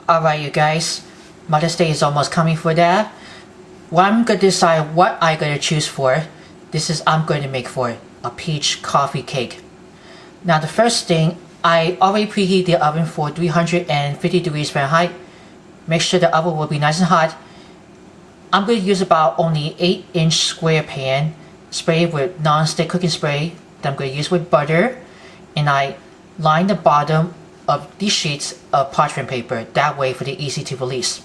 Alright you guys, Mother's Day is almost coming for that. Well, I'm going to decide what I'm going to choose for. This is I'm going to make for a peach coffee cake. Now the first thing, I already preheat the oven for 350 degrees Fahrenheit. Make sure the oven will be nice and hot. I'm going to use about only 8-inch square pan, sprayed with non-stick cooking spray that I'm going to use with butter, and I line the bottom of these sheets of parchment paper, that way for the easy to release.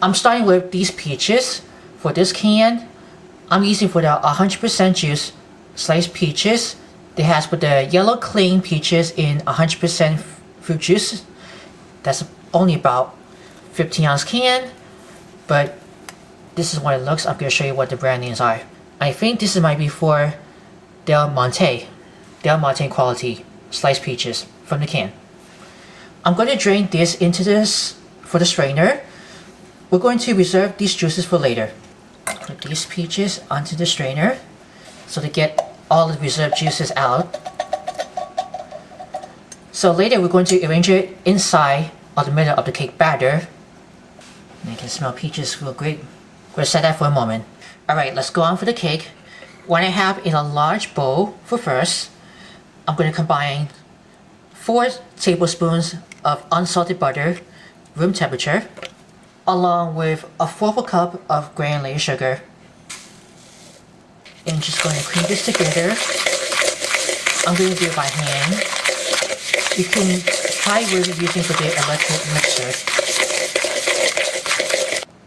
I'm starting with these peaches. For this can, I'm using for the 100% juice sliced peaches. They has with the yellow clean peaches in 100% fruit juice. That's only about 15-ounce can, but this is what it looks. I'm going to show you what the brand names are. I think this might be for Del Monte quality sliced peaches from the can. I'm going to drain this into this for the strainer. We're going to reserve these juices for later. Put these peaches onto the strainer so to get all the reserved juices out. So later we're going to arrange it inside or the middle of the cake batter. And you can smell peaches real great. We're going to set that for a moment. Alright, let's go on for the cake. What I have in a large bowl for first, I'm going to combine 4 tablespoons of unsalted butter, room temperature, along with a 1/4 cup of granulated sugar. And just going to cream this together. I'm going to do it by hand. You can try with using for the electric mixer.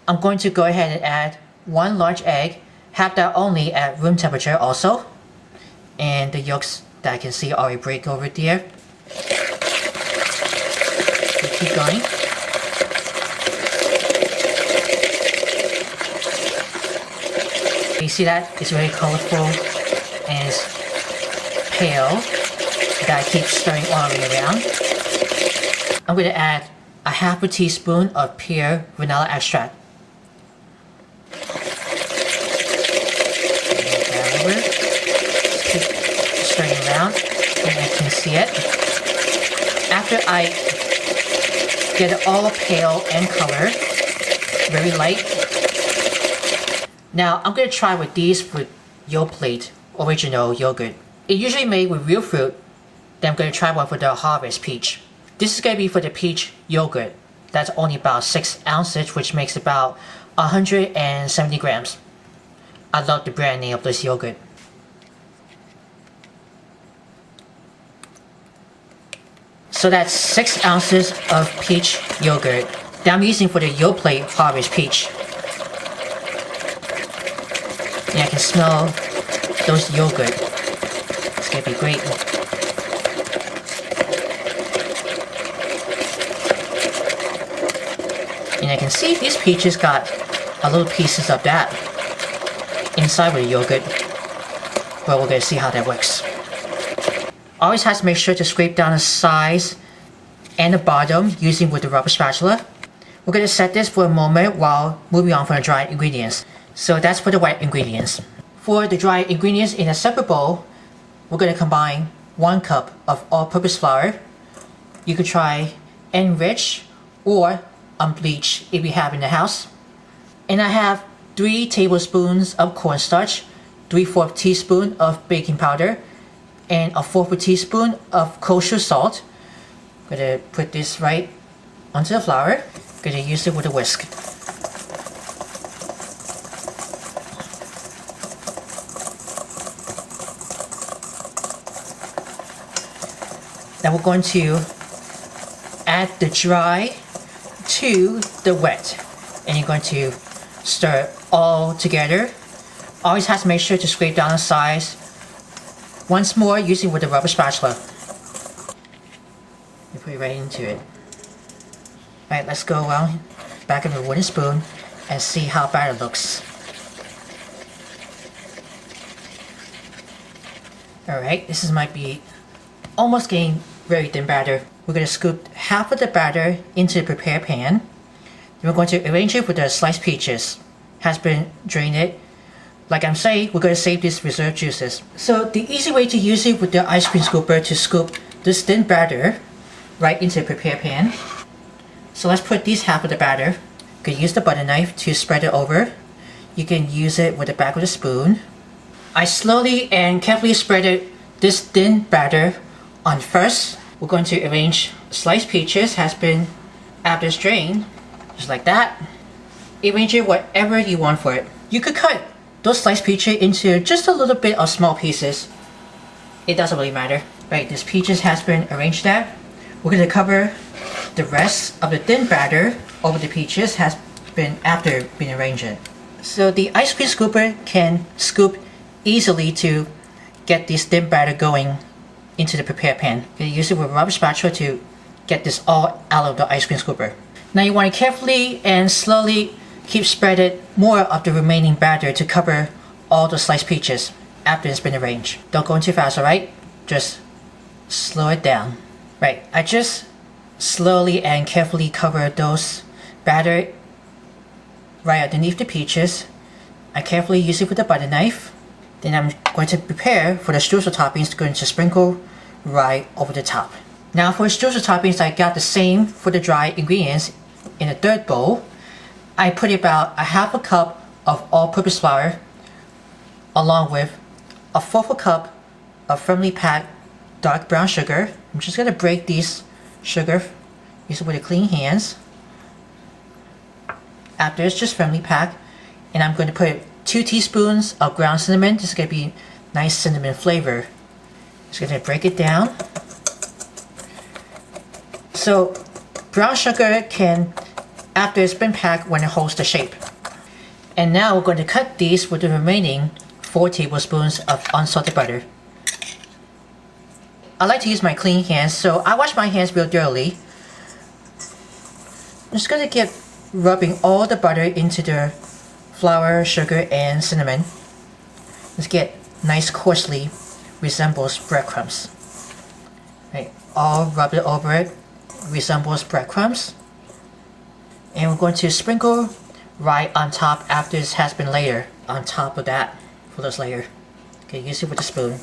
I'm going to go ahead and add 1 large egg, have that only at room temperature also. And the yolks that I can see already break over there. Keep going. You see that? It's very colorful and it's pale. That I keep stirring all the way around. I'm going to add a 1/2 teaspoon of pure vanilla extract. Keep stirring around and I can see it. After I get it all pale and color, very light. Now I'm going to try with these with Yoplait original yogurt. It's usually made with real fruit. Then I'm going to try one for the Harvest Peach. This is going to be for the peach yogurt. That's only about 6 ounces, which makes about 170 grams. I love the brand name of this yogurt. So that's 6 ounces of peach yogurt that I'm using for the Yoplait Harvest Peach. And I can smell those yogurt. It's gonna be great. And I can see these peaches got a little pieces of that inside with the yogurt. Well, we're gonna see how that works. Always has to make sure to scrape down the sides and the bottom using with the rubber spatula. We're going to set this for a moment while moving on for the dry ingredients. So that's for the wet ingredients. For the dry ingredients in a separate bowl, we're going to combine 1 cup of all-purpose flour. You could try enriched or unbleached if you have in the house. And I have 3 tablespoons of cornstarch, 3/4 teaspoon of baking powder, and a 1/4 teaspoon of kosher salt. I'm going to put this right onto the flour. I'm going to use it with a whisk. Now we're going to add the dry to the wet. And you're going to stir it all together. Always have to make sure to scrape down the sides. Once more, using with the rubber spatula. You put it right into it. Alright, let's go around back of the wooden spoon and see how bad it looks. Alright, this might be almost getting very thin batter. We're going to scoop half of the batter into the prepared pan. Then we're going to arrange it with the sliced peaches. Has been drained. Like I'm saying, we're going to save these reserved juices. So the easy way to use it with the ice cream scooper to scoop this thin batter right into the prepared pan. So let's put these half of the batter. You can use the butter knife to spread it over. You can use it with the back of the spoon. I slowly and carefully spread this thin batter on first. We're going to arrange sliced peaches has been after strained, just like that. Arrange it whatever you want for it. You could cut those sliced peaches into just a little bit of small pieces. It doesn't really matter. Right, this peaches has been arranged there. We're going to cover the rest of the thin batter over the peaches has been after being arranged. So the ice cream scooper can scoop easily to get this thin batter going into the prepared pan. You use it with a rubber spatula to get this all out of the ice cream scooper. Now you want to carefully and slowly keep spreading more of the remaining batter to cover all the sliced peaches after it's been arranged. Don't go too fast, alright? Just slow it down. Right, I just slowly and carefully cover those batter right underneath the peaches. I carefully use it with a butter knife. Then I'm going to prepare for the streusel toppings, going to sprinkle right over the top. Now for streusel toppings, I got the same for the dry ingredients in a third bowl. I put about a half a cup of all-purpose flour along with a fourth a cup of firmly packed dark brown sugar. I'm just going to break these sugar, use it with clean hands. After it's just firmly packed, and I'm going to put 2 teaspoons of ground cinnamon. This is going to be nice cinnamon flavor. Just going to break it down. So brown sugar can, after it's been packed, when it holds the shape. And now we're going to cut these with the remaining 4 tablespoons of unsalted butter. I like to use my clean hands, so I wash my hands real thoroughly. I'm just going to get rubbing all the butter into the flour, sugar, and cinnamon. Let's get nice coarsely resembles breadcrumbs. Right, all rub it over it, resembles breadcrumbs. And we're going to sprinkle right on top after it has been layered on top of that for this layer. Okay, use it with a spoon.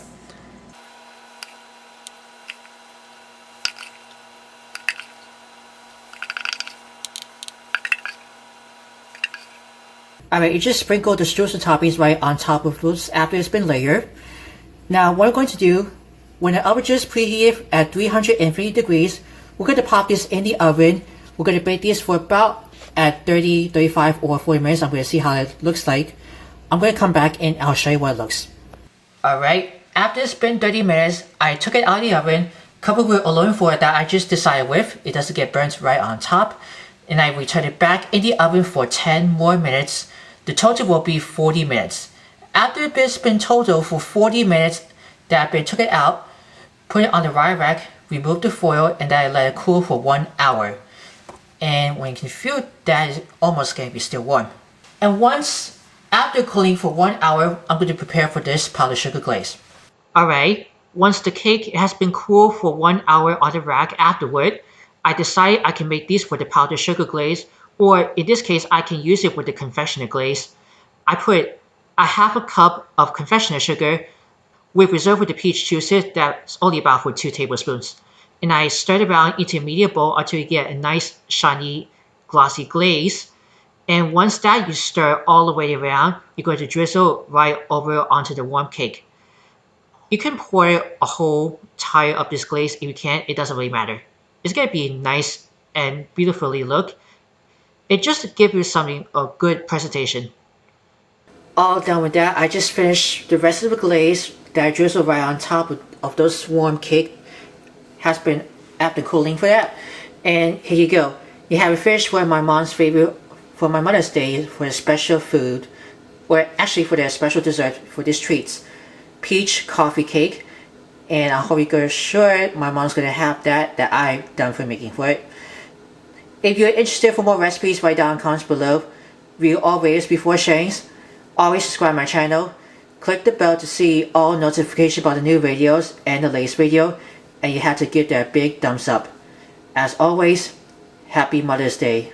Alright, you just sprinkle the streusel toppings right on top of those after it's been layered. Now what we're going to do, when the oven is preheated at 350 degrees, we're going to pop this in the oven. We're going to bake this for about at 30, 35 or 40 minutes. I'm going to see how it looks like. I'm going to come back and I'll show you what it looks. Alright, after it's been 30 minutes, I took it out of the oven, covered with aluminum foil that I just decided with. It doesn't get burnt right on top. And I return it back in the oven for 10 more minutes. The total will be 40 minutes. After it's been total for 40 minutes that I took it out, put it on the rye rack, remove the foil, and then I let it cool for 1 hour. And when you can feel that it's almost going to be still warm. And once after cooling for 1 hour, I'm going to prepare for this powdered sugar glaze. Alright, once the cake has been cooled for 1 hour on the rack afterward, I decided I can make these for the powdered sugar glaze, or in this case, I can use it with the confectioner glaze. I put a half a cup of confectioner sugar with reserve with the peach juices, that's only about for 2 tablespoons. And I stir it around into a medium bowl until you get a nice shiny glossy glaze. And once that you stir all the way around, you're going to drizzle right over onto the warm cake. You can pour a whole tire of this glaze if you can, it doesn't really matter. It's going to be nice and beautifully look. It just gives you something, a good presentation. All done with that, I just finished the rest of the glaze that I drizzled right on top of those warm cake. Has been after cooling for that. And here you go. You have it finished for my mom's favorite for my Mother's Day for a special food, or actually for their special dessert for these treats. Peach coffee cake. And I hope you're sure my mom's gonna have that I've done for making for it. If you're interested for more recipes, write down in the comments below. Read all videos before sharing. Always subscribe my channel. Click the bell to see all notifications about the new videos and the latest video. And you have to give that a big thumbs up. As always, happy Mother's Day.